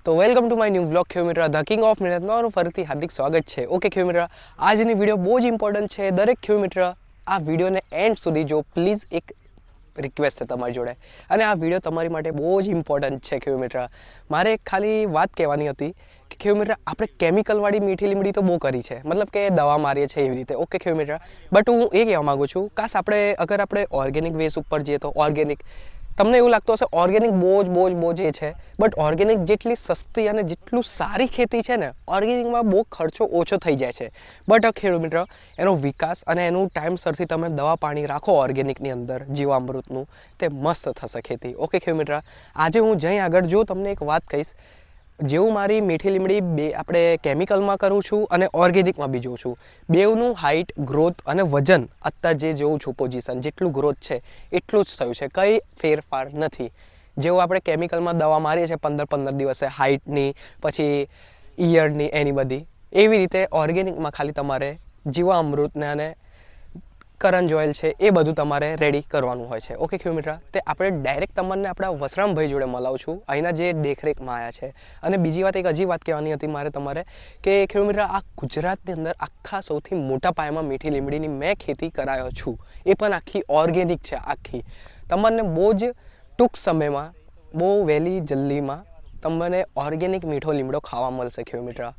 તો welcome to my new vlog ખેડૂત મિત્ર ધ કિંગ ઓફ મહેનત મારું ફરીથી હાર્દિક સ્વાગત છે. ઓકે ખેડૂત મિત્ર, આજની વિડીયો બહુ જ ઇમ્પોર્ટન્ટ છે. દરેક ખેડૂત મિત્ર આ વિડીયોને એન્ડ સુધી જો પ્લીઝ. એક રિક્વેસ્ટ છે તમારી જોડે, અને આ વિડીયો તમારી માટે બહુ જ ઇમ્પોર્ટન્ટ છે ખેડૂત મિત્ર. મારે ખાલી વાત કહેવાની હતી કે ખેડૂત મિત્ર, આપણે કેમિકલવાળી મીઠી લીમડી તો બહુ કરી છે, મતલબ કે દવા મારીએ છીએ એવી રીતે. ઓકે ખેડૂત મિત્ર, બટ હું એ કહેવા માગું છું, કાશ આપણે ઓર્ગેનિક વેસ ઉપર જઈએ તો ઓર્ગેનિક. તમને એવું લાગતું હશે ઓર્ગેનિક બહુ જ એ છે, બટ ઓર્ગેનિક જેટલી સસ્તી અને જેટલું સારી ખેતી છે ને, ઓર્ગેનિકમાં બહુ ખર્ચો ઓછો થઈ જાય છે. બટ ખેડૂત મિત્ર, એનો વિકાસ અને એનું ટાઈમસરથી તમે દવા પાણી રાખો ઓર્ગેનિકની અંદર જીવામૃતનું, તે મસ્ત થશે ખેતી. ઓકે ખેડૂત મિત્ર, આજે હું જઈ આગળ જો તમને એક વાત કહીશ, જેવું મારી મીઠી લીમડી આપણે કેમિકલમાં કરું છું અને ઓર્ગેનિકમાં બી જોઉં છું, બેવનું હાઇટ, ગ્રોથ અને વજન અત્યારે જે જોઉં છું પોઝિશન, જેટલું ગ્રોથ છે એટલું જ થયું છે, કંઈ ફેરફાર નથી. જેવું આપણે કેમિકલમાં દવા મારીએ છીએ 15 દિવસે હાઇટની, પછી ઈયળની, એની બધી, એવી રીતે ઓર્ગેનિકમાં ખાલી તમારે જીવામૃતને અને કરંજ ઓઇલ છે એ બધું તમારે રેડી કરવાનું હોય છે. ઓકે ખેડૂત મિત્ર, તે આપણે ડાયરેક્ટ તમને આપણા વસરામભાઈ જોડે મળાવું છું, અહીંના જે દેખરેખમાં આવ્યા છે. અને બીજી વાત, એક હજી વાત કહેવાની હતી મારે તમારે, કે ખેડૂત મિત્ર, આ ગુજરાતની અંદર આખા સૌથી મોટા પાયામાં મીઠી લીમડીની મેં ખેતી કરાયો છું, એ પણ આખી ઓર્ગેનિક છે આખી. તમને બહુ જ ટૂંક સમયમાં, બહુ વહેલી જલ્દીમાં તમને ઓર્ગેનિક મીઠો લીમડો ખાવા મળશે ખેડૂત મિત્ર,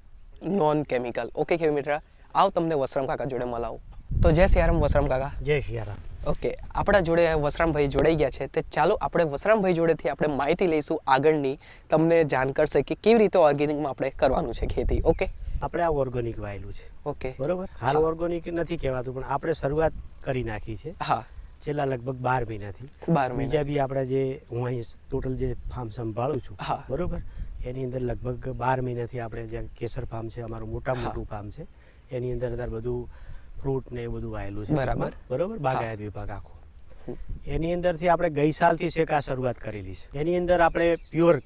નોન કેમિકલ. ઓકે ખેડૂત મિત્ર, આવ તમને વસરામ કાકા જોડે મળાવું. તો જય સિયારામ વસરામ કાકા. જય સિયારામ. ઓકે, આપણા જોડે વસરામભાઈ જોડાઈ ગયા છે, તે ચાલો આપણે વસરામભાઈ જોડેથી આપણે માહિતી લઈશું આગળની, તમને જાણ કરશે કે કેવી રીતે ઓર્ગેનિકમાં આપણે કરવાનું છે ખેતી. ઓકે, આપણે આ ઓર્ગેનિક વાયેલું છે. ઓકે, બરોબર. હાલ ઓર્ગેનિક નથી કહેવાતું, પણ આપણે શરૂઆત કરી નાખી છે. હા, છેલ્લા લગભગ 12 મહિનાથી. 12 મહિના બીજા બી આપણે જે હું અહીં ટોટલ જે ફાર્મ સંભાળું છું, હા, બરોબર, એની અંદર લગભગ 12 મહિનાથી આપણે જે કેસર ફાર્મ છે, અમારું મોટું ફાર્મ છે, એની અંદર અત્યારે બધું ફ્રૂટ ને એ બધું વાયેલું છે. બરાબર, બરોબર. બાગાયત વિભાગ આખો. એની અંદરથી આપણે ગઈ સાલથી શેકા શરૂઆત કરેલી છે. એની અંદર આપણે પ્યોર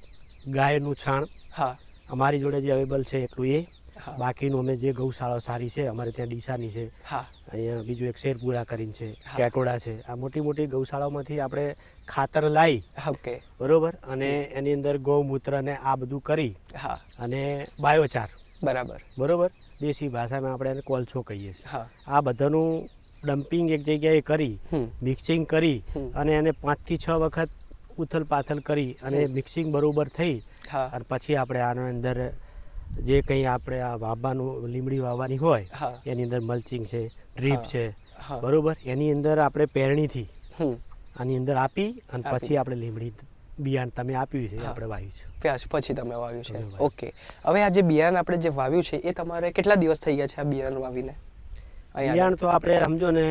ગાયનું છાણ, હા, અમારી જોડે જે અવેલેબલ છે એટલું એ, હા, બાકીનું અમે જે ગૌશાળા સારી છે, અમારે ત્યાં ડીસાની છે, હા, અહીંયા બીજું એક શેરપુરા કરીને છે, કેટોડા છે, આ મોટી મોટી ગૌશાળાઓમાંથી આપણે ખાતર લાવી, ઓકે, બરોબર, અને એની અંદર ગૌમૂત્ર ને આ બધું કરી, હા, અને બાયોચાર, બરાબર, બરોબર, દેશી ભાષામાં આપણે એને કોલછો કહીએ છીએ, હા, આ બધાનું ડમ્પિંગ એક જગ્યાએ કરી, મિક્સિંગ કરી, અને એને 5 થી 6 વખત ઉથલ પાથલ કરી, અને મિક્સિંગ બરોબર થઈ, અને પછી આપણે આનો અંદર જે કંઈ આપણે આ વાવવાનું, લીમડી વાવવાની હોય, એની અંદર મલ્ચિંગ છે, ડ્રીપ છે, બરોબર, એની અંદર આપણે પેરણીથી આની અંદર આપી, અને પછી આપણે લીમડી બિયારણ તમે આપ્યું છે, આપણે વાવ્યું છે. પ્યાસ પછી તમે વાવ્યું છે. ઓકે, હવે આ જે બિયારણ આપણે જે વાવ્યું છે એ તમારે કેટલા દિવસ થઈ ગયા છે આ બિયારણ વાવીને? બિયારણ તો આપણે સમજો ને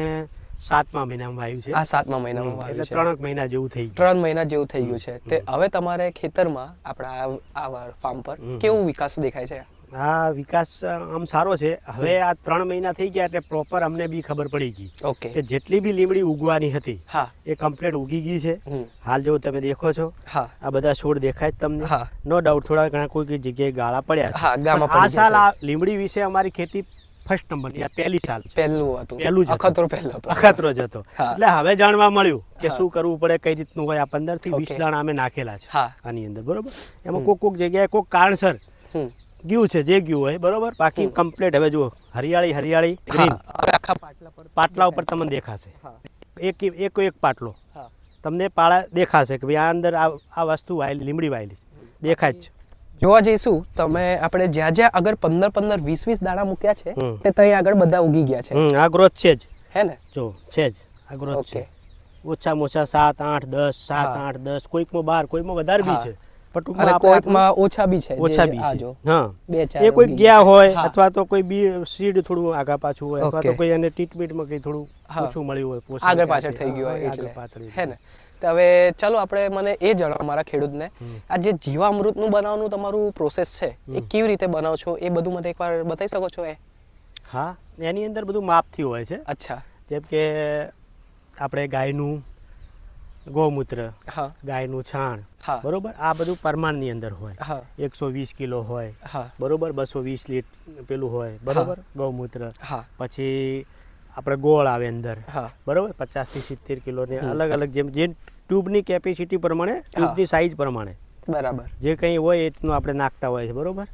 7મા મહિનામાં વાવ્યું છે. આ 7મા મહિનામાં વાવ્યું છે, એટલે 3 મહિના જેવું થઈ ગયું. 3 મહિના જેવું થઈ ગયું છે. તે હવે તમારે ખેતરમાં આપણા આ ફાર્મ પર કેવું વિકાસ દેખાય છે? હા, વિકાસ આમ સારો છે. હવે આ 3 મહિના થઈ ગયા એટલે પ્રોપર અમને બી ખબર પડી ગઈ, ઓકે, કે જેટલી બી લીમડી ઉગવાની હતી, હા, એ કમ્પ્લીટ ઉગી ગઈ છે. હાલ જેવું તમે દેખો છો, હા, આ બધા છોડ દેખાય જ તમને. હા, નો ડાઉટ થોડા ઘણા કોઈ જગ્યાએ ગાળા પડ્યા છે. હા, ગામમાં આ પડી સાલ ગયા આ લીમડી વિશે અમારી ખેતી ફર્સ્ટ નંબરની, આ પહેલી સાલ છે. પહેલું હતું, પહેલું જ અખતરો પહેલો હતો, અખતરો જ હતો. હા. એટલે હવે જાણવા મળ્યું કે હા. શું કરવું પડે, કઈ રીતનું હોય. આ 15 થી 20 ઓકે. દાણા અમે નાખેલા છે હા, આની અંદર, બરોબર. એમાં કોક જગ્યાએ કોક કારણસર ગયું છે, જે ગયું હોય, બરોબર. બાકી કમ્પ્લીટ હવે જુઓ, હરિયાળી ગ્રીન. હવે આખા પાટલા ઉપર તમને દેખાશે, હા, એક પાટલો હા, તમને પાળા દેખાશે કે ભાઈ આ અંદર આ વસ્તુ વાયેલી, લીમડી વાયેલી દેખાય જ. જોવા જઈશું તમે, આપણે જ્યાં જ્યાં આગળ 15 20 દાણા મૂક્યા છે તે ત્યાં આગળ બધા ઉગી ગયા છે. આ ગ્રોથ છે જ, હે ને? જો છે જ આ ગ્રોથ ઓકે, છે. ઓછામાં ઓછા 7 8 10 7 8 10, કોઈકમાં 12, કોઈમાં વધારે બી છે, પણ ટૂંકમાં અને કોઈકમાં ઓછા બી છે, ઓછા બી આ છે. જો હા, 2 4 એ કોઈ ગયા હોય, હા. અથવા તો કોઈ બી સીડ થોડું આગા પાછું હોય, અથવા તો ઓકે. કોઈ એને ટ્રીટમેન્ટમાં કંઈ થોડું હા. ઓછું મળ્યું હોય, પોષણ આગળ કે પાછળ આ થઈ ગયું હોય આગળ એટલે, પાછળ. હે ને? તો હવે ચાલો આપણે, મને એ જણાવો મારા ખેડૂતને, આ જે જીવામૃતનું બનાવવાનું તમારું પ્રોસેસ છે એ કેવી રીતે બનાવો છો, એ બધું મને એકવાર બતાવી શકો છો? હા, એની અંદર બધું માપથી હોય છે. અચ્છા, જેમ કે આપણે ગાયનું ગૌમૂત્ર, હા, ગાયનું છાણ, હા, બરોબર, આ બધું પ્રમાણની અંદર હોય. હા, 120 કિલો હોય, હા, બરોબર, 220 લીટર પેલું હોય, બરોબર, ગૌમૂત્ર. હા, પછી આપણે ગોળ આવે અંદર, હા, બરોબર, 50 થી 70 કિલો ને અલગ અલગ, જેમ જે ટ્યુબની કેપેસિટી પ્રમાણે, ટ્યુબની સાઈઝ પ્રમાણે બરાબર. જે કંઈ હોય એટલું આપણે નાખતા હોય છે, બરોબર.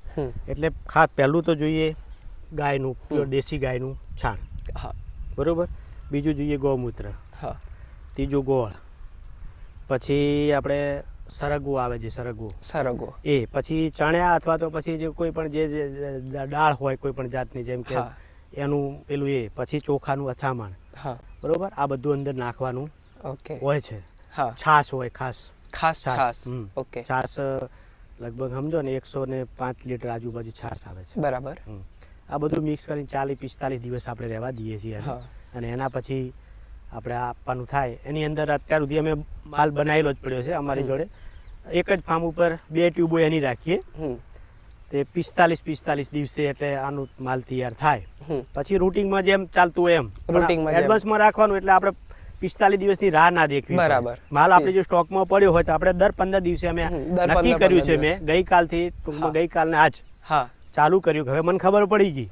એટલે ખાસ પહેલું તો જોઈએ ગાયનું પ્યોર દેશી ગાયનું છાણ, હા બરોબર. બીજું જોઈએ ગૌમૂત્ર, હા. ત્રીજું ગોળ, પછી આપણે સરગવો આવે છે, સરગવો એ, પછી ચણ્યા અથવા તો પછી જે કોઈ પણ જે દાળ હોય કોઈ પણ જાતની, જેમ કે એનું પેલું એ, પછી ચોખાનું અથામણ, બરોબર. આ બધું અંદર નાખવાનું હોય છે. છાશ હોય, ખાસ છાશ. ઓકે. છાશ લગભગ સમજો ને 105 લીટર આજુબાજુ છાશ આવે છે, બરાબર. આ બધું મિક્સ કરીને 40-45 દિવસ આપણે રહેવા દઈએ છીએ. અને એના પછી આપણે આપવાનું થાય. એની અંદર અત્યાર સુધી અમે માલ બનાવેલો જ પડ્યો છે અમારી જોડે. એક જ ફાર્મ ઉપર 2 ટ્યુબો એની રાખીએ, તે 45 દિવસે એટલે આનું માલ તૈયાર થાય. પછી રૂટિંગમાં જેમ ચાલતું હોય એમ એડવાન્સમાં રાખવાનું, એટલે આપણે 45 દિવસની રાહ ના દેખવી. બરાબર. માલ આપણે જો સ્ટોકમાં પડ્યો હોય તો આપણે દર 15 દિવસે અમે નક્કી કર્યું છે. મેં ગઈકાલથી ટૂંકમાં ગઈકાલને આજ ચાલુ કર્યું. હવે મને ખબર પડી ગઈ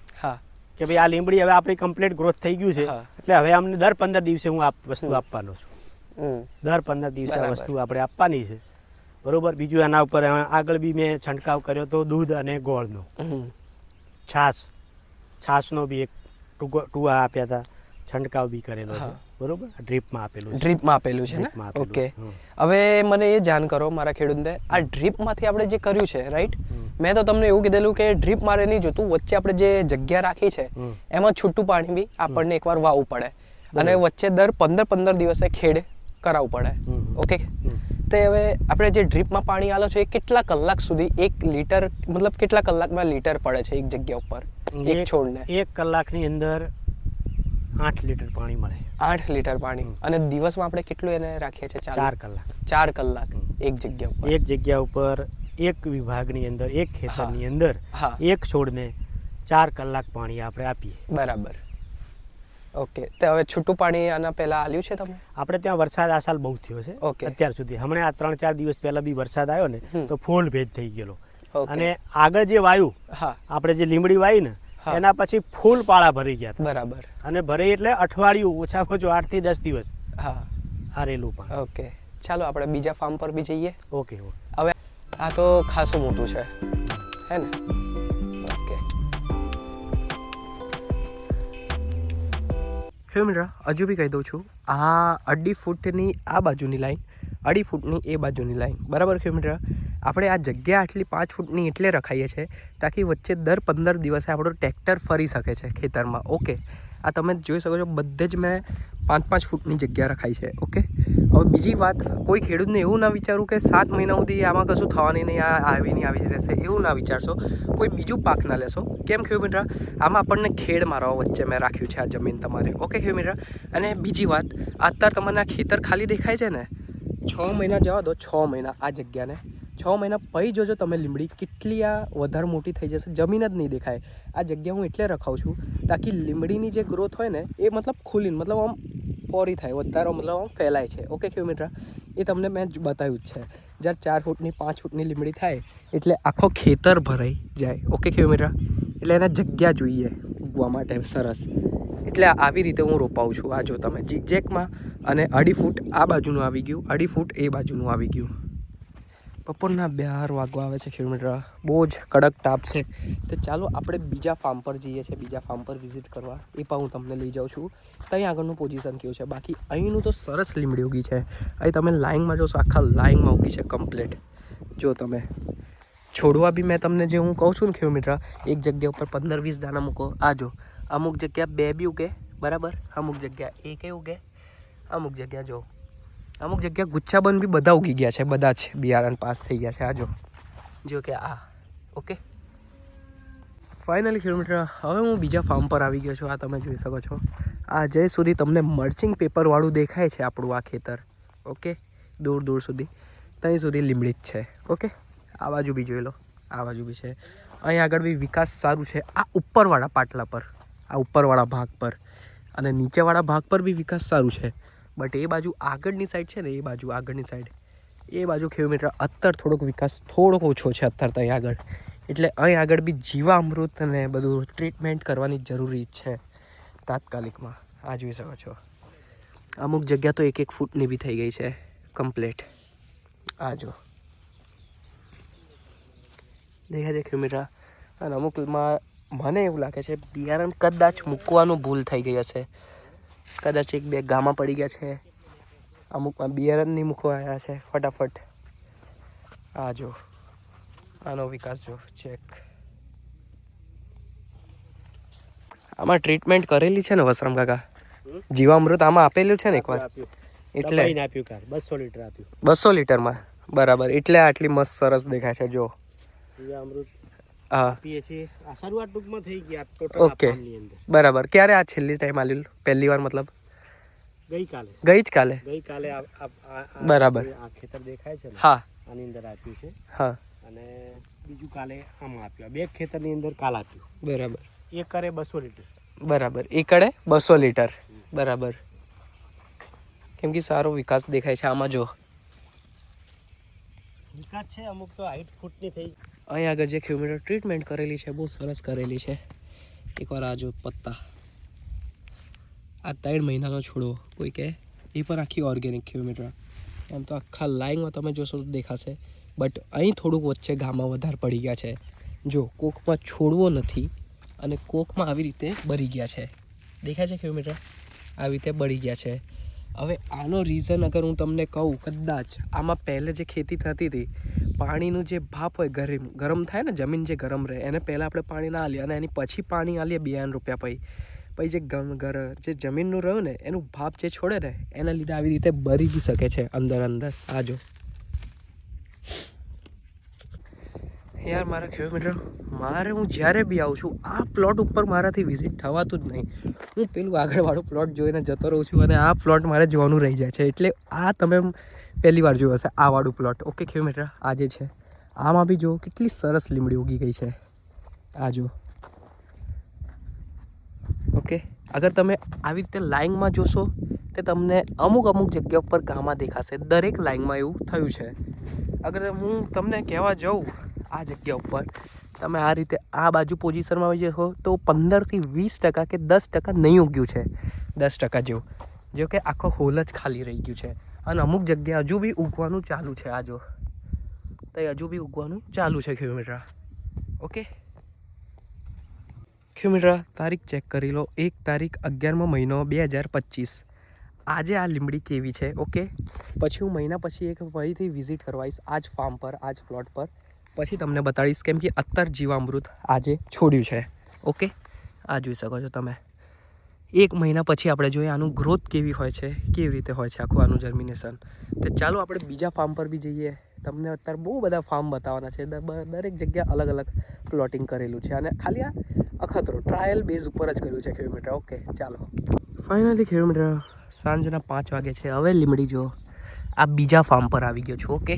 કે ભાઈ આ લીમડી હવે આપણી કમ્પ્લીટ ગ્રોથ થઈ ગયું છે, એટલે હવે અમને દર 15 દિવસે હું આ વસ્તુ આપવાનો છું. દર 15 દિવસે આ વસ્તુ આપણે આપવાની છે, બરોબર. બીજું એના ઉપર આગળ બી મેં છંટકાવ કર્યો તો દૂધ અને ગોળનો. છાશનો બી એક ટુવા આપ્યા હતા, છંટકાવ બી કરેલો છે, બરોબર. ડ્રીપમાં આપેલું છે ને. ઓકે. હવે મને એ જાણ કરો મારા ખેડૂતને, આ ડ્રીપમાંથી આપણે જે કર્યું છે, રાઈટ, મેં તો તમને એવું કીધેલું કે ડ્રીપ મારે નહીં જોતું, વચ્ચે આપણે જે જગ્યા રાખી છે એમાં છૂટું પાણી બી આપણને એકવાર વાવવું પડે, અને વચ્ચે દર 15 દિવસે ખેડ કરાવવું પડે. ઓકે. તે હવે આપણે જે ડ્રીપમાં પાણી આલો છે એ કેટલા કલાક સુધી 1 લીટર, મતલબ કેટલા કલાકમાં લીટર પડે છે એક જગ્યા ઉપર એક છોડને? 1 કલાકની અંદર 8 લીટર પાણી મળે. 8 લીટર પાણી. અને દિવસમાં આપણે કેટલું એને રાખીએ છીએ? 4 કલાક. 4 કલાક એક જગ્યા ઉપર. એક વિભાગની અંદર, એક ખેતરની અંદર એક છોડને 4 કલાક પાણી આપણે આપીએ. બરાબર. ઓકે. તો હવે છૂટું પાણી આના પહેલા આલ્યું છે તમે? આપણે ત્યાં વરસાદ આ સાલ બહુ થયો છે. ઓકે. અત્યાર સુધી હમણાં આ 3-4 દિવસ પહેલા બી વરસાદ આવ્યો ને તો ફૂલ ભેજ થઈ ગયેલો. અને આગળ જે વાયુ આપણે જે લીમડી વાવી ને એના પછી ફૂલ પાળા ભરી ગયા. બરાબર. અને ભરે એટલે અઠવાડિયું, ઓછામાં ઓછું 8 થી 10 દિવસ આ રેલું પાણી. ઓકે. ચાલો આપણે બીજા ફાર્મ પર બી જઈએ. ઓકે. હવે આ તો ખાસું મોટું છે, હે ને? ઓકે. હવે મિત્ર હજુ બી કહી દઉં છું, આ 2.5 ફૂટની આ બાજુની લાઈન, 2.5 ફૂટની એ બાજુની લાઈન, બરાબર છે મિત્ર? આપણે આ જગ્યા આટલી 5 ફૂટની એટલે રખાઈએ છીએ તાકી વચ્ચે દર 15 દિવસે આપણું ટ્રેક્ટર ફરી શકે છે ખેતરમાં. ઓકે. આ તમે જોઈ શકો છો, બધે જ મેં 5-5 ફૂટની જગ્યા રખાઈ છે. ઓકે. હવે બીજી વાત, કોઈ ખેડૂતને એવું ના વિચારું કે 7 મહિના સુધી આમાં કશું થવાની નહીં, આ આવી જ રહેશે, એવું ના વિચારશો. કોઈ બીજું પાક ના લેશો. કેમ ખેડૂત મિત્ર? આમાં આપણને ખેડ મારવા વચ્ચે મેં રાખ્યું છે આ જમીન તમારે. ઓકે ખેડૂત મિત્ર? અને બીજી વાત, અત્યારે તમને આ ખેતર ખાલી દેખાય છે ને, 6 મહિના જવા દો, 6 મહિના આ જગ્યાને, 6 મહિના પછી જોજો તમે લીમડી કેટલી આ વધારે મોટી થઈ જશે, જમીન જ નહીં દેખાય. આ જગ્યા હું એટલે રખાવું છું તાકી લીમડીની જે ગ્રોથ હોય ને એ મતલબ ખુલીને, મતલબ આમ પોરી થાય, વધારે મતલબ આમ ફેલાય છે. ઓકે ખેડૂત મિત્ર? એ તમને મેં બતાવ્યું જ છે. જ્યારે 4 ફૂટની 5 ફૂટની લીમડી થાય એટલે આખો ખેતર ભરાઈ જાય. ઓકે ખેડૂત મિત્ર? એટલે એને જગ્યા જોઈએ ઉગવા માટે સરસ. એટલે આવી રીતે હું રોપાવું છું. આ જો તમે ઝીકઝેકમાં, અને 2.5 ફૂટ આ બાજુનું આવી ગયું, 2.5 ફૂટ એ બાજુનું આવી ગયું. બપોરના 12 વાગવા આવે છે ખેડૂત મિત્ર, બહુ જ કડક તાપ છે. તો ચાલો આપણે બીજા ફાર્મ પર જઈએ છીએ, બીજા ફાર્મ પર વિઝિટ કરવા. એ પણ હું તમને લઈ જાઉં છું. ત્યાં આગળનું પોઝિશન કેવું છે. બાકી અહીંનું તો સરસ લીમડી ઉગી છે. અહીં તમે લાઇનમાં જોશો, આખા લાઇનમાં ઉગી છે કમ્પ્લીટ. જો તમે છોડવા બી મેં તમને જે હું કહું છું ને ખેડૂત મિત્ર, એક જગ્યા ઉપર 15-20 દાણા મૂકો. આ જો અમુક જગ્યા 2 બી ઉગે, બરાબર? અમુક જગ્યા 1 ઉગે, અમુક જગ્યા જો, અમુક જગ્યા ગુચ્છાબંધ બી બધા ઉગી ગયા છે, બધા જ બિયારણ પાસ થઈ ગયા છે. આ જો કે આ. ઓકે. ફાઇનલી ખેડૂત મિત્ર, હવે હું બીજા ફાર્મ પર આવી ગયો છું. આ તમે જોઈ શકો છો, આ જય સુધી તમને મલ્ચિંગ પેપરવાળું દેખાય છે આપણું આ ખેતર. ઓકે. દૂર દૂર સુધી ત્યાં સુધી લીમડી જ છે. ઓકે. આ બાજુ બી જોઈ લો, આ બાજુ બી છે. અહીં આગળ બી વિકાસ સારું છે. આ ઉપરવાળા પાટલા પર, આ ઉપરવાળા ભાગ પર, અને નીચેવાળા ભાગ પર બી વિકાસ સારું છે. બટ એ બાજુ આગળની સાઈડ છે ને, એ બાજુ આગળની સાઈડ, એ બાજુ ખેડૂત મિત્ર અત્યારે થોડોક વિકાસ થોડોક ઓછો છે અત્યારે ત્યાં આગળ. એટલે અહીં આગળ બી જીવામૃત અને બધું ટ્રીટમેન્ટ કરવાની જરૂરી છે તાત્કાલિકમાં. આ જોઈ શકો છો, અમુક જગ્યા તો 1-1 ફૂટની બી થઈ ગઈ છે કમ્પ્લીટ. આ જો દેખાય છે ખેમિત્રા. અને અમુકમાં મને એવું લાગે છે બિયારણ કદાચ મૂકવાનું ભૂલ થઈ ગઈ હશે, કદાચ એક બે ગામાં પડી ગયા છે, અમુકમાં બિયારણ નહીં મૂકવા આવ્યા છે ફટાફટ. આ જો આનો વિકાસ જો ચેક. આમાં ટ્રીટમેન્ટ કરેલી છે ને વસરામ કાકા? જીવામૃત આમાં આપેલું છે ને એકવાર, એટલે આપ્યું કાર 200 લીટર આપ્યું. 200 લીટરમાં બરાબર, એટલે આટલી મસ્ત સરસ દેખાય છે જો. જીવામૃત હા આપીએ છીએ. આ શરૂઆત ટૂંકમાં થઈ ગઈ આ ટોટલ ઓકે આપવાની અંદર. બરાબર. ક્યારે આ છેલ્લી ટાઈમ આલેલું? પહેલી વાર મતલબ ગઈકાલે ગઈ જ કાલે? ગઈકાલે બરાબર. આ ખેતર દેખાય છે ને, હા આની અંદર આપ્યું છે. હા અને બીજું કાલે આમાં આપ્યું. આ બે ખેતરની અંદર કાલ આપ્યું. બરાબર એકરે 200 લીટર. બરાબર. એકડે 200 લીટર બરાબર. કેમ કે સારો વિકાસ દેખાય છે આમાં જો. વિકાસ છે, અમુક તો 8 ફૂટની થઈ. અહીં આગળ જે ખેમિટર ટ્રીટમેન્ટ કરેલી છે બહુ સરસ કરેલી છે. એકવાર આ જો પત્તા, આ 3 મહિનાનો છોડવો કોઈ કહે, એ પણ આખી ઓર્ગેનિક ખેમિટર. એમ તો આખા લાઈનમાં તમે જોશો તો દેખાશે, બટ અહીં થોડુંક વચ્ચે ગામાં વધારે પડી ગયા છે. જો કોકમાં છોડવો નથી અને કોકમાં આવી રીતે બળી ગયા છે. દેખાય છે ખેમિટર? આવી રીતે બળી ગયા છે. હવે આનો રીઝન અગર હું તમને કહું, કદાચ આમાં પહેલે જે ખેતી થતી હતી, પાણીનું જે ભાપ હોય ગરમ થાય ને, જમીન જે ગરમ રહે એને પહેલાં આપણે પાણી ના આલીએ અને એની પછી પાણી આલીએ બિયારણ રૂપિયા પછી જે જમીનનું રહ્યું ને એનું ભાપ જે છોડે ને એના લીધે આવી રીતે બળી બી શકે છે અંદર અંદર. આ જો યાર મારા ખેડૂત મારે હું જ્યારે બી આવું છું આ પ્લોટ ઉપર મારાથી વિઝિટ થવાતું જ નહીં. હું પેલું આગળવાળું પ્લોટ જોઈને જતો રહું છું અને આ પ્લોટ મારે જોવાનું રહી જાય છે. એટલે આ તમે પહેલી વાર જોયું હશે આ વાળું પ્લોટ. ઓકે ખેડૂત આ જે છે આમાં બી જો કેટલી સરસ લીમડી ઉગી ગઈ છે. આ જો ઓકે. અગર તમે આવી રીતે લાઇનમાં જોશો તે તમને અમુક જગ્યા ઉપર ગામાં દેખાશે. દરેક લાઇનમાં એવું થયું છે. અગર હું તમને કહેવા જાઉં આ જગ્યા ઉપર તમે આ રીતે આ બાજુ પોઝિશનમાં આવી જશો તો 15 થી 20% કે 10% નહીં ઉગ્યું છે, 10% જેવું, જો કે આખો હોલ જ ખાલી રહી ગયું છે. અને અમુક જગ્યા હજુ બી ઉગવાનું ચાલુ છે. આ જો તો હજુ બી ઉગવાનું ચાલુ છે ખેડૂત. ઓકે ખેડૂત તારીખ ચેક કરી લો, 1 તારીખ 11મો મહિનો 2025. આજે આ લીમડી કેવી છે. ઓકે પછી હું મહિના પછી એક ફરીથી વિઝિટ કરવા આવીશ આ જ ફાર્મ પર, આ જ પ્લોટ પર, પછી તમને બતાડીશ. કેમ કે અત્યારે જીવામૃત આજે છોડ્યું છે. ઓકે આ જોઈ શકો છો તમે. 1 મહિના પછી આપણે જોઈએ આનું ગ્રોથ કેવી હોય છે, કેવી રીતે હોય છે આખું આનું જર્મિનેશન. તો ચાલો આપણે બીજા ફાર્મ પર બી જઈએ. તમને અત્યારે બહુ બધા ફાર્મ બતાવવાના છે. દરેક જગ્યા અલગ અલગ પ્લોટિંગ કરેલું છે અને ખાલી આ અખતરો ટ્રાયલ બેઝ ઉપર જ કર્યું છે ખેડૂત. ઓકે ચાલો ફાઇનલી ખેડૂત સાંજના 5 વાગે છે. હવે લીમડી જો આ બીજા ફાર્મ પર આવી ગયો છું. ઓકે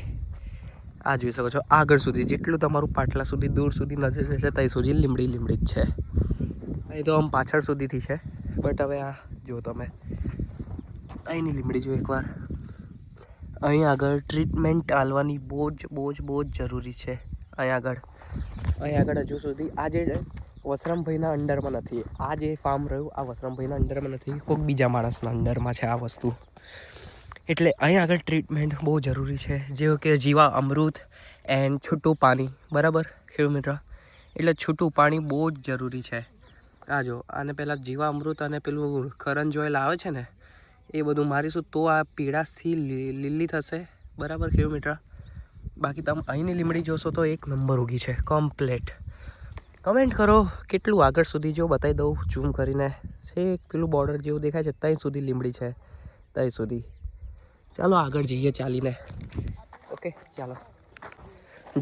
આ જોઈ શકો છો આગળ સુધી જેટલું તમારું પાટલા સુધી દૂર સુધી નજર રહેશે ત્યાં સુધી લીમડી જ છે. અહીં તો આમ પાછળ સુધીથી છે, બટ હવે આ જો તમે અહીંની લીમડી જો એકવાર. અહીં આગળ ટ્રીટમેન્ટ આલવાની બહુ જ જરૂરી છે. અહીં આગળ હજુ સુધી આ જે વસરામભાઈના અંડરમાં નથી, આ જે ફાર્મ રહ્યું આ વસરામભાઈના અંડરમાં નથી, કોઈક બીજા માણસના અંડરમાં છે આ વસ્તુ. એટલે અહીં આગળ ટ્રીટમેન્ટ બહુ જરૂરી છે, જેવું કે જીવા અમૃત એન્ડ છૂટું પાણી. બરાબર ખેડૂત? એટલે છૂટું પાણી બહુ જ જરૂરી છે. આ જો આને પહેલાં જીવા અમૃત અને પેલું કરંજોઈલ આવે છે ને એ બધું મારીશું તો આ પીળાશથી લીલી થશે. બરાબર ખેડૂત? બાકી તમે અહીંની લીમડી જોશો તો 1 નંબર ઉગી છે કમ્પ્લેટ. કમેન્ટ કરો કેટલું આગળ સુધી જો બતાવી દઉં ઝૂમ કરીને. છેક પેલું બોર્ડર જેવું દેખાય છે ત્યાં સુધી લીમડી છે, ત્યાં સુધી. ચાલો આગળ જઈએ ચાલીને. ઓકે ચાલો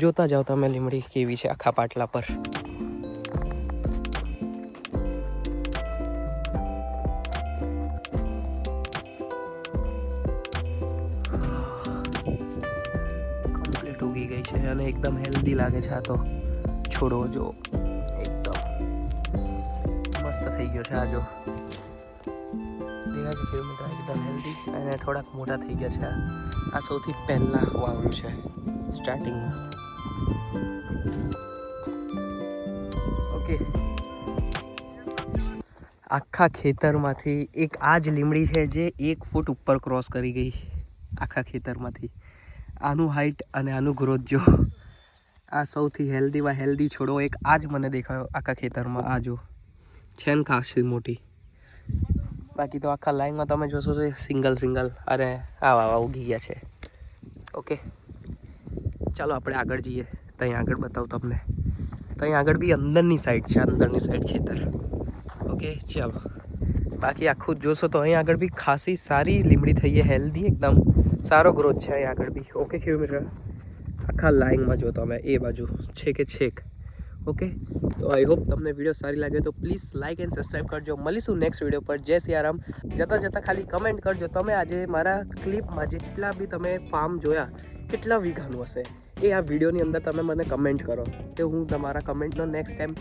જોતા જાઓ તમે લીમડી કેવી છે આખા પાટલા પર. કમ્પ્લીટ ઉગી ગઈ છે અને એકદમ હેલ્ધી લાગે છે. આ તો છોડો જો એકદમ મસ્ત થઈ ગયો છે. આ જો દેખાય છે કિલોમીટર એકદમ હેલ્ધી અને થોડાક મોટા થઈ ગયા છે. આ સૌથી પહેલાં વાવ્યું છે સ્ટાર્ટિંગમાં. ઓકે આખા ખેતરમાંથી એક આ જ લીમડી છે જે 1 ફૂટ ઉપર ક્રોસ કરી ગઈ આખા ખેતરમાંથી. આનું હાઇટ અને આનું ગ્રોથ જો આ સૌથી હેલ્ધીમાં હેલ્ધી છોડો એક આ જ મને દેખાયો આખા ખેતરમાં. આ જો છે ને ખાસી મોટી. બાકી તો આખા લાઈનમાં તમે જોશો તો સિંગલ અને આવા ઉગી ગયા છે. ઓકે, ચાલો આપણે આગળ જઈએ. ત્યાં આગળ બતાવું તમને. ત્યાં આગળ બી અંદરની સાઈડ છે, અંદરની સાઈડ ખેતર. ઓકે ચાલો. બાકી આખું જોશો તો અહીં આગળ બી ખાસી સારી લીમડી થઈ છે, હેલ્ધી એકદમ સારો ગ્રોથ છે અહીં આગળ બી. ઓકે ખેડૂત મિત્ર, આખા લાઈનમાં જો તમે એ બાજુ છે કે છેક. ઓકે, તો આઈ હોપ તમને વિડીયો સારી લાગે તો પ્લીઝ લાઇક એન્ડ સબસ્ક્રાઈબ કરજો. મળીશું નેક્સ્ટ વિડીયો પર. જય સિયારામ. જતાં ખાલી કમેન્ટ કરજો તમે આજે મારા ક્લિપમાં જેટલા બી તમે ફાર્મ જોયા કેટલા વીઘાનું હશે એ આ વિડીયોની અંદર તમે મને કમેન્ટ કરો, તો હું તમારા કમેન્ટનો નેક્સ્ટ ટાઈમ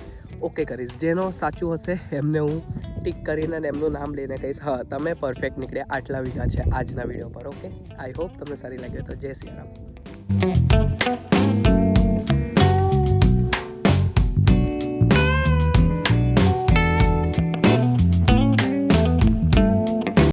ઓકે કરીશ. જેનો સાચું હશે એમને હું ટિક કરીને અને એમનું નામ લઈને કહીશ હા તમે પરફેક્ટ નીકળ્યા, આટલા વીઘા છે આજના વિડીયો પર. ઓકે, આઈ હોપ તમને સારી લાગે તો જય સિયારામ.